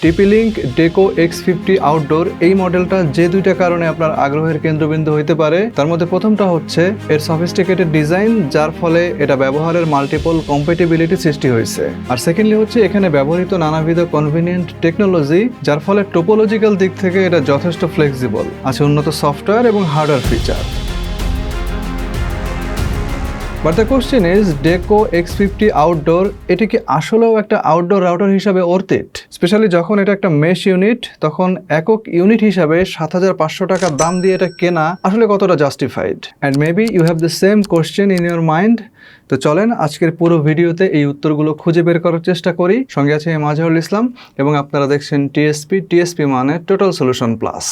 TP-Link Deco X50 outdoor এই মডেলটা যে দুইটা কারণে আপনার আগ্রহের কেন্দ্রবিন্দু হইতে পারে তার মধ্যে প্রথমটা হচ্ছে এর সফিস্টিকেটেড ডিজাইন, যার ফলে এটা ব্যবহারের মাল্টিপল কম্প্যাটিবিলিটি সৃষ্টি হয়েছে। আর সেকেন্ডলি হচ্ছে এখানে ব্যবহৃত নানাবিধ কনভিনিয়েন্ট টেকনোলজি, যার ফলে টোপোলজিক্যাল দিক থেকে এটা যথেষ্ট ফ্লেক্সিবল, আছে উন্নত সফটওয়্যার এবং hardware feature. But the question is, deco X50 outdoor এটি কি আসলেও একটা আউটডোর রাউটার হিসাবে ওর্থ ইট? স্পেশালি যখন এটা একটা মেশ ইউনিট, তখন একক ইউনিট হিসাবে 7,500 টাকা দাম দিয়ে এটা কেনা আসলে কতটা justified? And maybe you have the same question in your mind. তো চলেন আজকের পুরো ভিডিওতে এই উত্তরগুলো খুঁজে বের করার চেষ্টা করি। সঙ্গে আছে মাজহারুল ইসলাম এবং আপনারা দেখছেন টিএসপি মানে টোটাল সলিউশন প্লাস।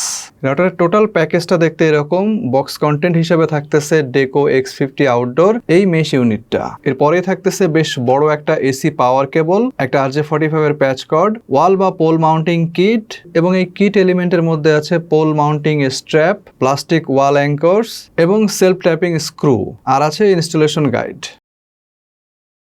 রাউটারের টোটাল প্যাকেজটা দেখতে এরকম। বক্স কন্টেন্ট হিসেবে থাকতেছে ডেকো X50 আউটডোর এই মেশ ইউনিটটা। এরপরেই থাকতেছে বেশ বড় একটা এসি পাওয়ার কেবল, একটা RJ45 এর প্যাচ কর্ড, ওয়াল বা পোল মাউন্টিং কিট, এবং এই কিট এলিমেন্টের মধ্যে আছে পোল মাউন্টিং স্ট্র্যাপ, প্লাস্টিক ওয়াল অ্যাঙ্কর্স এবং সেলফ ট্যাপিং স্ক্রু, আর আছে ইনস্টলেশন গাইড।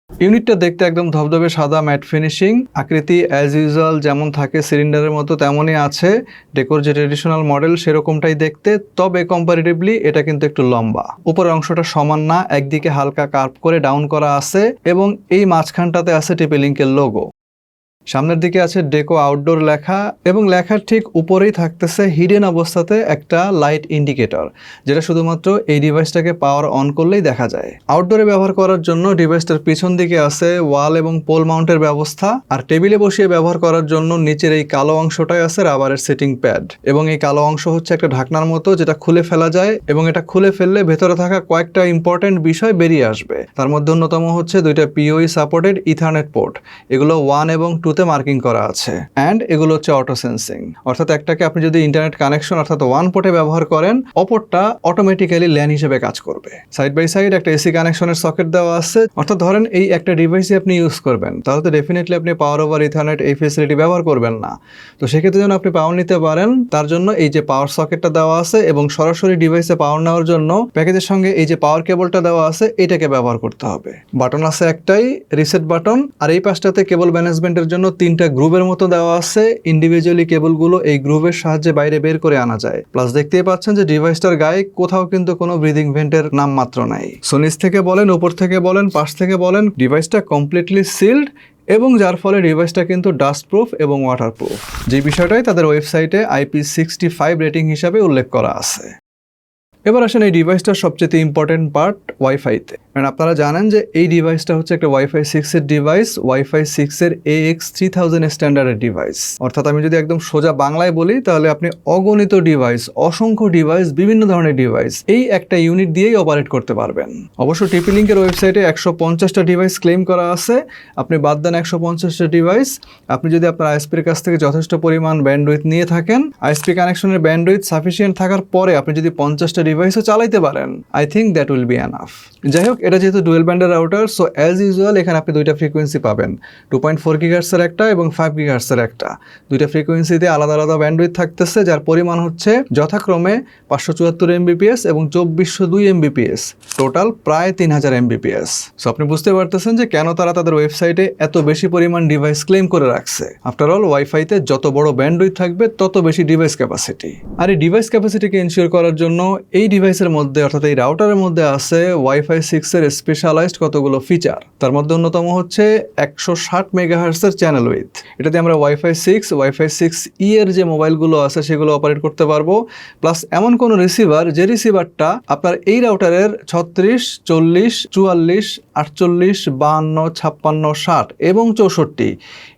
ইউনিটটা দেখতে একদম ধবধবে সাদা ম্যাট ফিনিশিং, আকৃতি অ্যাজ ইউজুয়াল যেমন থাকে সিলিন্ডারের মতো তেমনই আছে। ডেকোর যে ট্রেডিশনাল মডেল সেরকমটাই দেখতে, তবে কম্পারেটিভলি এটা কিন্তু একটু লম্বা। উপরের অংশটা সমান না, একদিকে হালকা কার্ভ করে ডাউন করা আছে এবং এই মাঝখানটাতে আছে TP-Link-এর লোগো। সামনের দিকে আছে ডেকো আউটডোর লেখা এবং লেখার ঠিক উপরেই থাকতেছে হিডেন অবস্থাতে একটা লাইট ইন্ডিকেটর, যেটা শুধুমাত্র এই ডিভাইসটাকে পাওয়ার অন করলেই দেখা যায়। আউটডোরে ব্যবহার করার জন্য ডিভাইসটার পিছন দিকে আছে ওয়াল এবং পোল মাউন্টের ব্যবস্থা, আর টেবিলে বসিয়ে ব্যবহার করার জন্য নিচের এই কালো অংশটাই আছে রাবারের সেটিং প্যাড, এবং এই কালো অংশ হচ্ছে একটা ঢাকনার মতো যেটা খুলে ফেলা যায়, এবং এটা খুলে ফেললে ভেতরে থাকা কয়েকটা ইম্পর্টেন্ট বিষয় বেরিয়ে আসবে। তার মধ্যে অন্যতম হচ্ছে দুইটা PoE সাপোর্টেড ইথারনেট পোর্ট, এগুলো 1 এবং 2 তে মার্কিং করা আছে, অ্যান্ড এগুলো হচ্ছে অটো সেন্সিং, অর্থাৎ একটাকে আপনি যদি ইন্টারনেট কানেকশন অর্থাৎ 1 পোর্টে ব্যবহার করেন, অপরটা অটোমেটিক্যালি ল্যান হিসেবে কাজ করবে। সাইড বাই সাইড একটা এসি কানেকশনের সকেট দেওয়া আছে, অর্থাৎ ধরেন এই একটা ডিভাইসই আপনি ইউজ করবেন, তাহলে তো ডেফিনেটলি আপনি পাওয়ার ওভার ইথারনেট এই ফেসিলিটি ব্যবহার করবেন না। তো সেক্ষেত্রে যেন আপনি পাওয়ার নিতে পারেন, তার জন্য এই যে পাওয়ার সকেটটা দেওয়া আছে এবং সরাসরি ডিভাইসে পাওয়ার নেওয়ার জন্য প্যাকেজের সঙ্গে এই যে পাওয়ার কেবলটা দেওয়া আছে, এটাকে ব্যবহার করতে হবে। বাটন আছে একটাই, রিসেট বাটন, আর এই পাশটাতে কেবল ম্যানেজমেন্টের জন্য 3টা গ্রুপের মতো দেওয়া আছে। ইন্ডিভিজুয়ালি কেবলগুলো এই গ্রুপের সাহায্যে বাইরে বের করে আনা যায়। প্লাস দেখতেই পাচ্ছেন যে ডিভাইসটার গায়ে কোথাও কিন্তু কোনো ব্রিদিং ভেন্টের নাম মাত্র নাই। সো নিচ থেকে বলেন, উপর থেকে বলেন, পাশ থেকে বলেন, ডিভাইসটা কমপ্লিটলি সিলড, এবং যার ফলে ডিভাইসটা কিন্তু ডাস্ট প্রুফ এবং ওয়াটার প্রুফ, যে বিষয়টাই তাদের ওয়েবসাইটে IP65 রেটিং হিসাবে উল্লেখ করা আছে। এবার আসেন এই ডিভাইসটার সবচেয়ে ইম্পর্টেন্ট পার্ট, ওয়াইফাইতে। কারণ আপনারা জানেন যে এই ডিভাইসটা হচ্ছে একটা ওয়াইফাই 6 এর ডিভাইস, ওয়াইফাই 6 এর AX3000 স্ট্যান্ডার্ডের ডিভাইস। অর্থাৎ আমি যদি একদম সোজা বাংলায় বলি, তাহলে আপনি অগণিত ডিভাইস, অসংখ্য ডিভাইস, বিভিন্ন ধরনের ডিভাইস এই একটা ইউনিট দিয়েই অপারেট করতে পারবেন। অবশ্য TP-Link-এর ওয়েবসাইটে 150টা ডিভাইস ক্লেম করা আছে। আপনি বাদ দেন 150টা ডিভাইস, আপনি যদি আপনার আইএসপির কাছ থেকে যথেষ্ট পরিমাণ ব্যান্ডউইথ নিয়ে থাকেন, আইএসপি কানেকশনের ব্যান্ডউইথ সাফিসিয়েন্ট থাকার পরে আপনি যদি 50টা ডিভাইসও চালাইতে পারেন, I think that will be enough. যাই হোক, এটা যেহেতু ডুয়েল ব্যান্ডের রাউটার, সো অ্যাজ ইউজুয়াল এখানে আপনি দুইটা ফ্রিকোয়েন্সি পাবেন, 2.4 GHz-এর একটা এবং 5 GHz-এর একটা। দুইটা ফ্রিকোয়েন্সিতে আলাদা আলাদা ব্যান্ডউইথ থাকতেছে, যার পরিমাণ হচ্ছে যথাক্রমে 574 Mbps এবং 2402 Mbps, টোটাল প্রায় 3000 Mbps। সো আপনি বুঝতে পারতেছেন যে কেন তারা তাদের ওয়েবসাইটে এত বেশি পরিমাণ ডিভাইস ক্লেম করে রাখছে। আফটার অল, ওয়াইফাইতে যত বড় ব্যান্ডউইথ থাকবে তত বেশি ডিভাইস ক্যাপাসিটি। আর এই ডিভাইস ক্যাপাসিটিকে এনশিওর করার জন্য এই ডিভাইসের মধ্যে অর্থাৎ এই রাউটারের মধ্যে আছে ওয়াইফাই 6 এর স্পেশালাইজড কতগুলো ফিচার। তার মধ্যে অন্যতম হচ্ছে 160 MHz এর চ্যানেল উইথ। এটাতে আমরা ওয়াইফাই 6E এর যে মোবাইলগুলো আছে সেগুলো অপারেট করতে পারবো। প্লাস এমন কোনো রিসিভার যে রিসিভারটা আপনার এই রাউটারের 36, 40, 44, 48, 52, 56, 60 এবং 64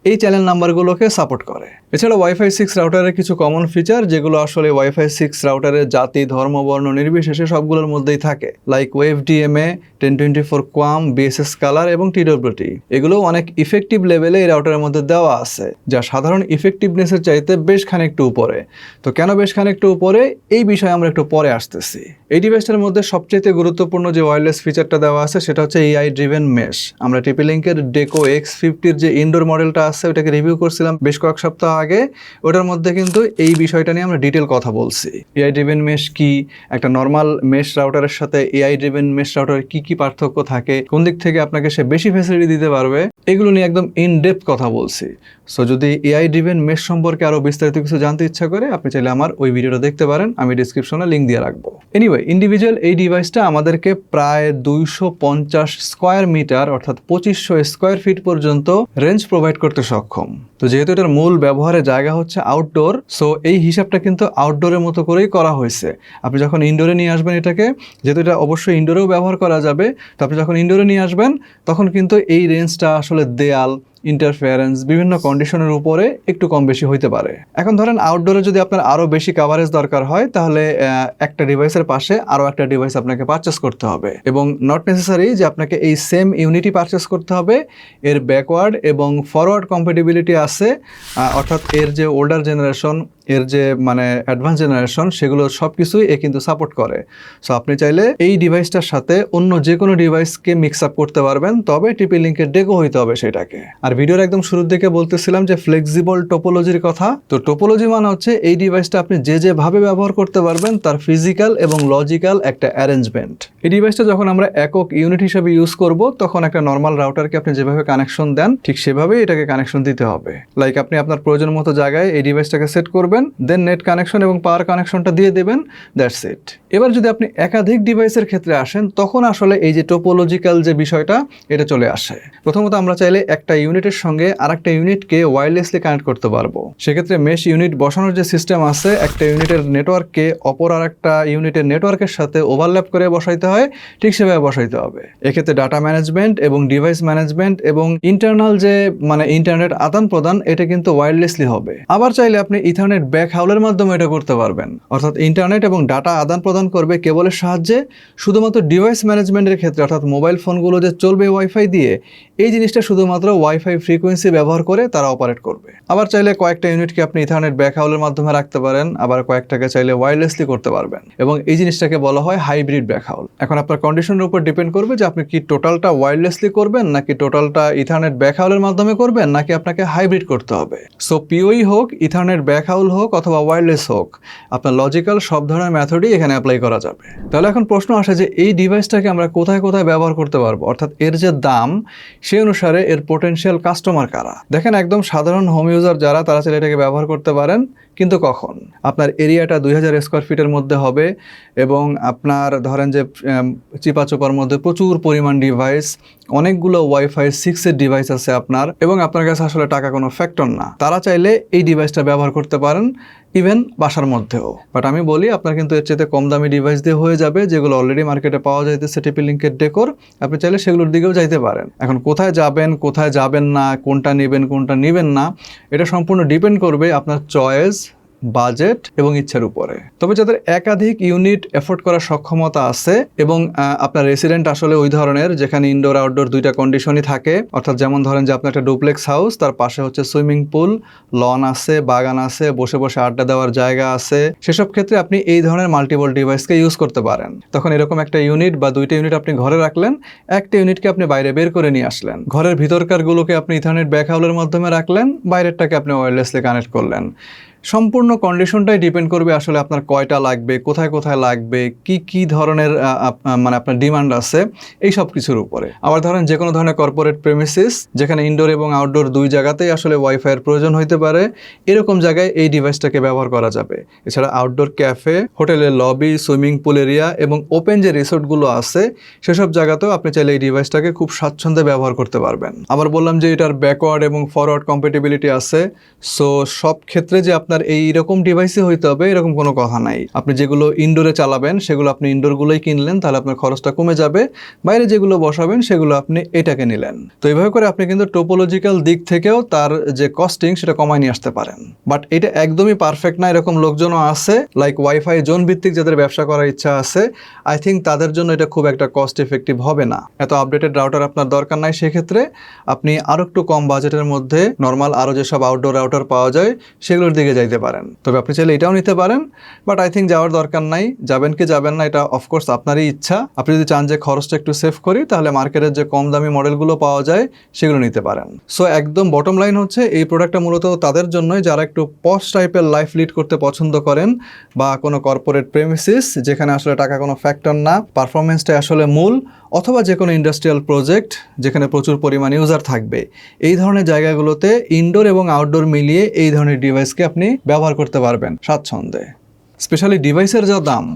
এই চ্যানেল নাম্বারগুলোকে সাপোর্ট করে। এছাড়া ওয়াইফাই 6 রাউটারের কিছু কমন ফিচার, যেগুলো আসলে ওয়াইফাই 6 রাউটারের জাতি, ধর্ম, বর্ণ নির্বিশেষে সবগুলোর মধ্যেই থাকে, like WebDMA, 1024 QAM, BSS colour এবং TWT। এগুলো অনেক ইফেক্টিভ লেভেলে এই রাউটারের মধ্যে দেওয়া আছে, যা সাধারণ ইফেক্টিভনেসের চাইতে বেশ খানিকটু উপরে। তো কেন বেশ খানিকটু উপরে, এই বিষয়ে আমরা একটু পরে আসতেছি। এই ডিভাইসটার মধ্যে সবচেয়ে গুরুত্বপূর্ণ যে ওয়্যারলেস ফিচারটা দেওয়া আছে সেটা হচ্ছে AI ড্রিভেন মেশ। আমরা TP-Link-এর ডেকো X50-র যে ইনডোর মডেলটা আছে ওটাকে রিভিউ করছিলাম বেশ কয়েক সপ্তাহ আগে। ওটার মধ্যে কিন্তু এই বিষয়টা নিয়ে আমরা ডিটেল কথা বলছি। AI ড্রিভেন মেশ কি, একটা একটা নর্মাল মেশ রাউটারের সাথে এআই ড্রিভেন মেশ রাউটারের কি পার্থক্য থাকে, কোন দিক থেকে আপনাকে সে বেশি ফ্যাসিলিটি দিতে পারবে, এগুলো নিয়ে একদম ইন ডেপথ কথা বলছি। সো যদি এআই ড্রিভেন মেশ সম্পর্কে আরো বিস্তারিত কিছু জানতে ইচ্ছা করে আপনি চাইলে আমার ওই ভিডিওটা দেখতে পারেন, আমি ডিসক্রিপশনে লিঙ্ক দিয়ে রাখবো। এনিওয়ে, ইন্ডিভিজুয়াল এই ডিভাইসটা আমাদেরকে প্রায় 250 স্কোয়ার মিটার অর্থাৎ 2500 স্কোয়ার ফিট পর্যন্ত রেঞ্জ প্রোভাইড করতে সক্ষম। তো যেহেতু এটার মূল ব্যবহারের জায়গা হচ্ছে আউটডোর, সো এই হিসাবটা কিন্তু আউটডোরের মতো করেই করা হয়েছে। আপনি যখন ইনডোরে নিয়ে আসবেন এটাকে, যেহেতু এটা অবশ্যই ইনডোরেও ব্যবহার করা যাবে, তো আপনি যখন ইনডোরে নিয়ে আসবেন তখন কিন্তু এই রেঞ্জটা আসলে দেয়াল, ইন্টারফেয়ারেন্স, বিভিন্ন কন্ডিশনের উপরে একটু কম বেশি হইতে পারে। এখন ধরেন আউটডোরে যদি আপনার আরও বেশি কাভারেজ দরকার হয় তাহলে একটা ডিভাইসের পাশে আরও একটা ডিভাইস আপনাকে পারচেস করতে হবে, এবং নট নেসেসারি যে আপনাকে এই সেম ইউনিটই পারচেস করতে হবে। এর ব্যাকওয়ার্ড এবং ফরওয়ার্ড কম্প্যাটিবিলিটি আছে, অর্থাৎ এর যে ওল্ডার জেনারেশন, এর যে মানে অ্যাডভান্স জেনারেশন, সেগুলো সব কিছুই এ কিন্তু সাপোর্ট করে। সো আপনি চাইলে এই ডিভাইসটার সাথে অন্য যে কোনো ডিভাইসকে মিক্স আপ করতে পারবেন, তবে টিপি লিঙ্কের ডেকো হইতে হবে সেটাকে। আর ভিডিওর একদম শুরুর দিকে বলতেছিলাম যে ফ্লেক্সিবল টোপোলজির কথা। তো টোপোলজি মানে হচ্ছে এই ডিভাইসটা আপনি যেভাবে ব্যবহার করতে পারবেন তার ফিজিক্যাল এবং লজিক্যাল একটা অ্যারেঞ্জমেন্ট। এই ডিভাইসটা যখন আমরা একক ইউনিট হিসেবে ইউজ করব, তখন একটা নর্মাল রাউটারকে আপনি যেভাবে কানেকশন দেন ঠিক সেভাবেই এটাকে কানেকশন দিতে হবে। লাইক আপনি আপনার প্রয়োজন মতো জায়গায় এই ডিভাইসটাকে সেট করবেন, দেন নেট কানেকশন এবং পাওয়ার কানেকশনটা দিয়ে দেবেন, দ্যাটস ইট। এবার যদি আপনি একাধিক ডিভাইসের ক্ষেত্রে আসেন তখন আসলে এই যে টোপোলজিক্যাল যে বিষয়টা এটা চলে আসে। প্রথমত আমরা চাইলে একটা ইউনিটের সঙ্গে আরেকটা ইউনিটকে ওয়্যারলেসলি কানেক্ট করতে পারবো। সেক্ষেত্রে মেশ ইউনিট বসানোর যে সিস্টেম আছে, একটা ইউনিটের নেটওয়ার্ককে অপর আরেকটা ইউনিটের নেটওয়ার্কের সাথে ওভারল্যাপ করে বসাইতে হয়, ঠিক সেভাবে বসাইতে হবে। এক্ষেত্রে ডাটা ম্যানেজমেন্ট এবং ডিভাইস ম্যানেজমেন্ট এবং ইন্টারনাল যে মানে ইন্টারনেট আদান প্রদান এটা কিন্তু ওয়্যারলেসলি হবে। আবার চাইলে আপনি ইথারনেট ব্যাক হাউলের মাধ্যমে এটা করতে পারবেন, অর্থাৎ ইন্টারনেট এবং ডাটা আদান প্রদান করবে কেবলের সাহায্যে। শুধুমাত্র ডিভাইস ম্যানেজমেন্টের ক্ষেত্রে অর্থাৎ মোবাইল ফোনগুলো যে চলবে ওয়াইফাই দিয়ে, এই জিনিসটা শুধুমাত্র ওয়াইফাই ফ্রিকোয়েন্সি ব্যবহার করে তারা অপারেট করবে। আবার চাইলে কয়েকটা ইউনিটকে আপনি ইথারনেট ব্যাক হাউলের মাধ্যমে রাখতে পারেন, আবার কয়েকটাকে চাইলে ওয়্যারলেসলি করতে পারবেন, এবং এই জিনিসটাকে বলা হয় হাইব্রিড ব্যাক হাউল। এখন আপনার কন্ডিশনের উপর ডিপেন্ড করবে যে আপনি কি টোটালটা ওয়্যারলেসলি করবেন, নাকি টোটালটা ইথারনেট ব্যাক হাউলের মাধ্যমে করবেন, নাকি আপনাকে হাইব্রিড করতে হবে। সো পিওই হোক, ইথারনেট ব্যাক হাউল হোক অথবা ওয়্যারলেস হোক, আপনার লজিক্যাল সব ধরনের মেথডই এখানে অ্যাপ্লাই করা যাবে। তাহলে এখন প্রশ্ন আসে যে এই ডিভাইসটাকে আমরা কোথায় কোথায় ব্যবহার করতে পারবো, অর্থাৎ এর যে দাম সেই অনুসারে এর পোটেনশিয়াল কাস্টমার কারা। দেখেন, একদম সাধারণ হোম ইউজার যারা, তারা চাইলে এটাকে ব্যবহার করতে পারেন, কিন্তু কখন? আপনার এরিয়াটা 2000 স্কোয়ার ফিটের মধ্যে হবে, এবং আপনার ধরেন যে চিপাচোপার মধ্যে প্রচুর পরিমাণ ডিভাইস, অনেকগুলো ওয়াইফাই 6-এর ডিভাইস আছে আপনার, এবং আপনার কাছে আসলে টাকা কোনো ফ্যাক্টর না। তারা চাইলে এই ডিভাইসটা ব্যবহার করতে পারেন, ইভেন বাসার মধ্যেও। বাট আমি বলি আপনার কিন্তু এর চেয়ে কম দামি ডিভাইস দিয়ে হয়ে যাবে, যেগুলো অলরেডি মার্কেটে পাওয়া যাইতেছে টিপি লিঙ্কের ডেকোর। আপনি চাইলে সেগুলোর দিকেও যাইতে পারেন। এখন কোথায় যাবেন, কোথায় যাবেন না, কোনটা নেবেন কোনটা নেবেন না, এটা সম্পূর্ণ ডিপেন্ড করবে আপনার চয়েস, বাজেট এবং ইচ্ছার উপরে। তবে যাদের একাধিক ইউনিট এফোর্ড করার সক্ষমতা আছে এবং আপনার রেসিডেন্ট আসলে ওই ধরনের যেখানে ইনডোর আউটডোর দুইটা কন্ডিশনই থাকে, অর্থাৎ যেমন ধরেন যে আপনার একটা ডুপ্লেক্স হাউস, তার পাশে হচ্ছে সুইমিং পুল, লন আছে, বাগান আছে, বসে বসে আড্ডা দেওয়ার জায়গা আছে, সেসব ক্ষেত্রে আপনি এই ধরনের মাল্টিপল ডিভাইসকে ইউজ করতে পারেন। তখন এরকম একটা ইউনিট বা দুইটা ইউনিট আপনি ঘরে রাখলেন, একটা ইউনিটকে আপনি বাইরে বের করে নিয়ে আসলেন, ঘরের ভিতরকার গুলোকে আপনি ইথারনেট ব্যাক হাউলের মাধ্যমে রাখলেন, বাইরেরটাকে আপনি ওয়্যারলেসলি কানেক্ট করলেন। সম্পূর্ণ কন্ডিশনটাই ডিপেন্ড করবে আসলে আপনার কয়টা লাগবে, কোথায় কোথায় লাগবে, কি ধরনের মানে আপনার ডিমান্ড আছে, এই সব কিছুর উপরে। আবার ধরেন যে কোনো ধরনের কর্পোরেট প্রেমিসিস যেখানে ইনডোর এবং আউটডোর দুই জায়গাতেই আসলে ওয়াইফাইয়ের প্রয়োজন হইতে পারে, এরকম জায়গায় এই ডিভাইসটাকে ব্যবহার করা যাবে। এছাড়া আউটডোর ক্যাফে, হোটেলের লবি, সুইমিং পুল এরিয়া এবং ওপেন যে রিসোর্টগুলো আছে সেসব জায়গাতেও আপনি চাইলে এই ডিভাইসটাকে খুব স্বাচ্ছন্দ্যে ব্যবহার করতে পারবেন। আবার বললাম যে এটার ব্যাকওয়ার্ড এবং ফরওয়ার্ড কম্প্যাটিবিলিটি আছে। সো সব ক্ষেত্রে যে আপনার এইরকম ডিভাইসই হইতে হবে এরকম কোনো কথা নাই। আপনি যেগুলো ইনডোরে চালাবেন সেগুলো আপনি ইনডোরগুলোই কিনলেন, তাহলে আপনার খরচটা কমে যাবে। বাইরে যেগুলো বসাবেন সেগুলো আপনি এটাকে নিলেন। তো এইভাবে করে আপনি কিন্তু টোপোলজিক্যাল দিক থেকেও তার যে কস্টিং সেটা কমায় নিয়ে আসতে পারেন। বাট এটা একদমই পারফেক্ট না, এরকম লোকজনও আছে, লাইক ওয়াইফাই জোন ভিত্তিক যাদের ব্যবসা করার ইচ্ছা আছে, আই থিঙ্ক তাদের জন্য এটা খুব একটা কস্ট এফেক্টিভ হবে না। এত আপডেটেড রাউটার আপনার দরকার নাই। সেক্ষেত্রে আপনি আরও একটু কম বাজেটের মধ্যে নর্মাল আরও যেসব আউটডোর রাউটার পাওয়া যায় সেগুলোর দিকে যাইতে পারেন। তবে আপনি চাইলে এটাও নিতে পারেন, বাট আই থিঙ্ক যাওয়ার দরকার নাই। যাবেন কি যাবেন না এটা অফকোর্স আপনারই ইচ্ছা। আপনি যদি চান যে খরচটা একটু সেভ করি, তাহলে মার্কেটের যে কম দামি মডেলগুলো পাওয়া যায় সেগুলো নিতে পারেন। সো একদম বটম লাইন হচ্ছে এই প্রোডাক্টটা মূলত তাদের জন্যই যারা একটু পশ টাইপের লাইফ লিড করতে পছন্দ করেন, বা কোনো কর্পোরেট প্রেমিসিস যেখানে আসলে টাকা কোনো ফ্যাক্টর না, পারফরমেন্সটা আসলে মূল, অথবা যে কোনো ইন্ডাস্ট্রিয়াল প্রজেক্ট যেখানে প্রচুর পরিমাণ ইউজার থাকবে, এই ধরনের জায়গাগুলোতে ইনডোর এবং আউটডোর মিলিয়ে এই ধরনের ডিভাইসকে আপনি ব্যবহার করতে পারবেন স্বাচ্ছন্দ্যে। স্পেশালি ডিভাইসের যা দাম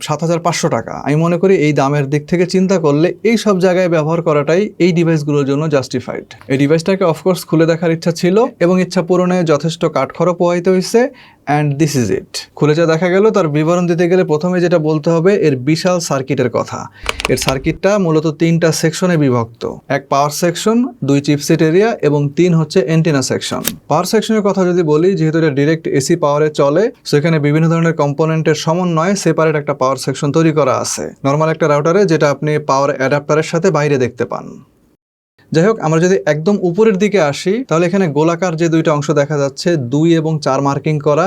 7,500 টাকা, আমি মনে করি এই দামের দিক থেকে চিন্তা করলে এই সব জায়গায় ব্যবহার করাটাই এই ডিভাইসগুলোর জন্য জাস্টিফাইড। এই ডিভাইসটাকে অফকোর্স খুলে দেখার ইচ্ছা ছিল এবং ইচ্ছা পূরণে যথেষ্ট কাঠখড় পোহাইতে হয়েছে, অ্যান্ড দিস ইজ ইট। খুলে যা দেখা গেল, তার বিবরণ দিতে গেলে প্রথমে যেটা বলতে হবে এর বিশাল সার্কিটের কথা। এর সার্কিটটা মূলত 3টা সেকশনে বিভক্ত। 1 পাওয়ার সেকশন, 2 চিপসেট এরিয়া এবং 3 হচ্ছে এন্টিনা সেকশন। পাওয়ার সেকশনের কথা যদি বলি, যেহেতু এটা ডিরেক্ট এসি পাওয়ারে চলে, সেখানে বিভিন্ন ধরনের কম্পোনেন্টের সমন্বয়ে সেপারেট একটা পাওয়ার সেকশন তৈরি করা আছে নর্মাল একটা রাউটারে, যেটা আপনি পাওয়ার অ্যাডাপ্টারের সাথে বাইরে দেখতে পান। যাই হোক, আমরা যদি একদম উপরের দিকে আসি, তাহলে এখানে গোলাকার যে 2টা অংশ দেখা যাচ্ছে 2 এবং 4 মার্কিং করা,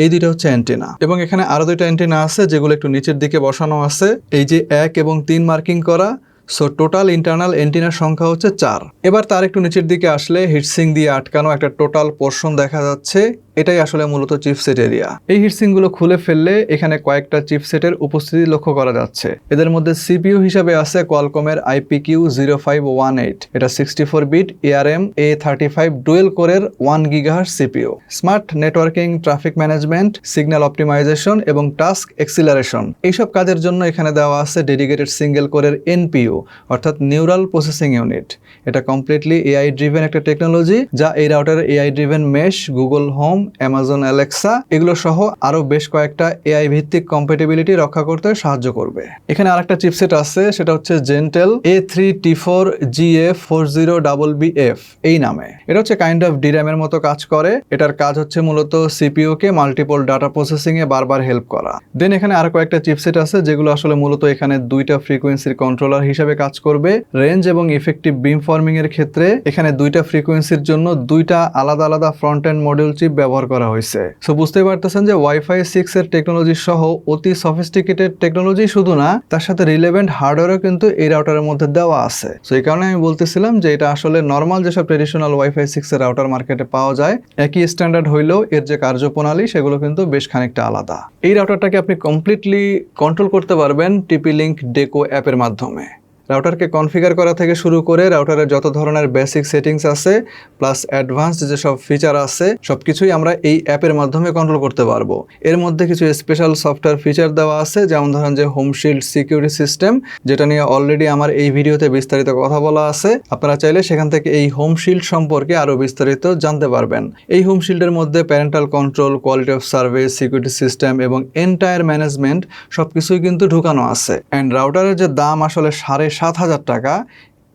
এই 2টা হচ্ছে অ্যান্টেনা। এবং এখানে আরো 2টা অ্যান্টেনা আছে যেগুলো একটু নিচের দিকে বসানো আছে, এই যে 1 এবং 3 মার্কিং করা। সো টোটাল ইন্টারনাল এন্টিনার সংখ্যা হচ্ছে 4। এবার তার একটু নিচের দিকে আসলে হিটসিং দিয়ে আটকানো একটা টোটাল পোর্শন দেখা যাচ্ছে, এটাই আসলে মূলত চিপসেট এরিয়া। এই হিটসিংগুলো খুলে ফেললে এখানে কয়েকটা চিপসেটের উপস্থিতি লক্ষ্য করা যাচ্ছে। এদের মধ্যে সিপিইউ হিসাবে আছে কোয়ালকমের IPQ0518, এটা 64 বিট ARM A35 ডুয়েল কোরের 1 GHz CPU. Smart networking, traffic management, signal optimization এবং টাস্ক এক্সিলারেশন, এইসব কাজের জন্য এখানে দেওয়া আছে ডেডিকেটেড সিঙ্গেল কোরের NPU অর্থাৎ নিউরাল প্রসেসিং ইউনিট। এটা কমপ্লিটলি AI ড্রিভেন একটা টেকনোলজি, যা এই রাউটারের AI driven mesh, Google Home, Amazon Alexa এগুলো সহ আরো বেশ কয়েকটা AI ভিত্তিক কম্প্যাটিবিলিটি রক্ষা করতে সাহায্য করবে। এখানে আরেকটা চিপসেট আছে, সেটা হচ্ছে জেন্টেল A3T4GF40BF এই নামে। এটা হচ্ছে কাইন্ড অফ DRAM এর মতো কাজ করে। এটার কাজ হচ্ছে মূলত CPU কে মাল্টিপল ডাটা প্রসেসিং এ বারবার হেল্প করা। দেন এখানে আরো কয়েকটা চিপসেট আছে যেগুলো আসলে মূলত এখানে 2টা ফ্রিকোয়েন্সির কন্ট্রোলার হিসেবে কাজ করবে। রেঞ্জ এবং ইফেক্টিভ বিম ফর্মিং এর ক্ষেত্রে এখানে 2টা ফ্রিকোয়েন্সির জন্য 2টা আলাদা আলাদা ফ্রন্ট এন্ড মডিউল চিপ ব্যবহার করা হয়েছে। সো বুঝতেই পারতেছেন যে ওয়াইফাই 6 এর টেকনোলজি সহ অতি সফিস্টিকেটেড টেকনোলজি শুধু না, তার সাথে রিলেভেন্ট হার্ডওয়্যারও কিন্তু এই রাউটারের মধ্যে দেওয়া আছে। সো এই কারণে আমি বলতেছিলাম যে এটা আসলে নর্মাল যেসব ট্রেডিশনাল ওয়াইফাই 6 এর রাউটার মার্কেটে পাওয়া যায়, একই স্ট্যান্ডার্ড হইলেও এর যে কার্যপ্রণালী সেগুলো কিন্তু বেশ খানিকটা আলাদা। এই রাউটারটাকে আপনি কমপ্লিটলি কন্ট্রোল করতে পারবেন TP-Link ডেকো অ্যাপের মাধ্যমে। রাউটারকে কনফিগার করা থেকে শুরু করে রাউটারের যত ধরনের বেসিক সেটিংস আছে প্লাস অ্যাডভান্সড যেসব ফিচার আছে সবকিছুই আমরা এই অ্যাপের মাধ্যমে কন্ট্রোল করতে পারবো। এর মধ্যে কিছু স্পেশাল সফটওয়্যার ফিচার দেওয়া আছে, যেমন ধরেন যে হোম শিল্ড সিকিউরিটি সিস্টেম, যেটা নিয়ে অলরেডি আমার এই ভিডিওতে বিস্তারিত কথা বলা আছে। আপনারা চাইলে সেখান থেকে এই হোম শিল্ড সম্পর্কে আরো বিস্তারিত জানতে পারবেন। এই হোম শিল্ডের মধ্যে parental control, quality of service, security system এবং এন্টায়ার ম্যানেজমেন্ট সবকিছুই কিন্তু ঢুকানো আছে। অ্যান্ড রাউটারের যে দাম আসলে 7,500 টাকা,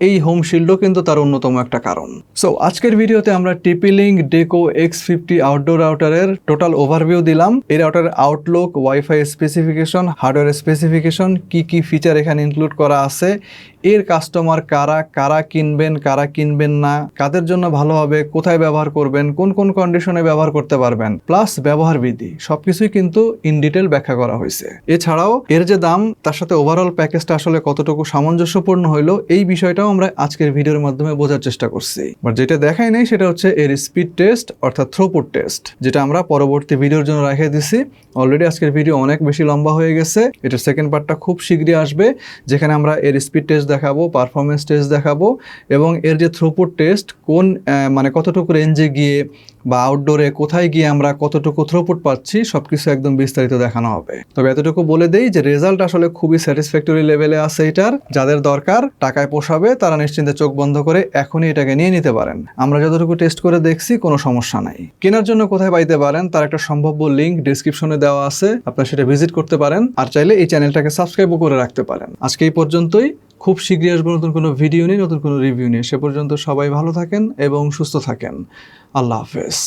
এই হোম শিল্ডও কিন্তু তার অন্যতম একটা কারণ। সো আজকের ভিডিওতে আমরা TP-Link ডেকো X50 আউটডোর রাউটারের টোটাল ওভারভিউ দিলাম। এই রাউটারের outlook, WiFi specification, hardware specification, কি ফিচার এখানে ইনক্লুড করা আছে, এর কাস্টমার কারা কিনবেন না, কাদের জন্য ভালো হবে, কোথায় ব্যবহার করবেন, কোন কোন কন্ডিশনে ব্যবহার করতে পারবেন, প্লাস ব্যবহার বিধি সবকিছুই কিন্তু ইন ডিটেল ব্যাখ্যা করা হয়েছে। এছাড়াও এর যে দাম, তার সাথে ওভারঅল প্যাকেজটা আসলে কতটুকু সামঞ্জস্যপূর্ণ হইলো, এই বিষয়টাও আমরা আজকের ভিডিওর মাধ্যমে বোঝার চেষ্টা করছি। বাট যেটা দেখাই নাই সেটা হচ্ছে এর স্পিড টেস্ট অর্থাৎ থ্রুপুট টেস্ট, যেটা আমরা পরবর্তী ভিডিওর জন্য রেখে দিছি। অলরেডি আজকের ভিডিও অনেক বেশি লম্বা হয়ে গেছে। এটার সেকেন্ড পার্টটা খুব শীঘ্রই আসবে, যেখানে আমরা এর স্পিড টেস্ট দেখাবো, পারফরমেন্স টেস্ট দেখাবো এবং এর যে থ্রুপুট টেস্ট কোন কতটুকু রেঞ্জে গিয়ে বা আউটডোরে কোথায় গিয়ে আমরা কতটুকু থ্রুপুট পাচ্ছি সবকিছু একদম বিস্তারিত দেখানো হবে। তবে এতটুকু বলে দেই যে রেজাল্ট আসলে খুবই স্যাটিসফ্যাক্টরি লেভেলে আছে এটার। যাদের দরকার, টাকায় পোষাবে, তারা নিশ্চিন্তে চোখ বন্ধ করে এখনই এটাকে নিয়ে নিতে পারেন। আমরা যতটুকু টেস্ট করে দেখছি কোনো সমস্যা নাই। কেনার জন্য কোথায় পাইতে পারেন তার একটা সম্ভাব্য লিঙ্ক ডেসক্রিপশনে দেওয়া আছে, আপনারা সেটা ভিজিট করতে পারেন। আর চাইলে এই চ্যানেলটাকে সাবস্ক্রাইবও করে রাখতে পারেন। আজকে এই পর্যন্তই। খুব শীঘ্রই আসবো নতুন কোনো ভিডিও নিয়ে, নতুন কোনো রিভিউ নিয়ে। সে পর্যন্ত সবাই ভালো থাকেন এবং সুস্থ থাকেন। আল্লাহ হাফেজ।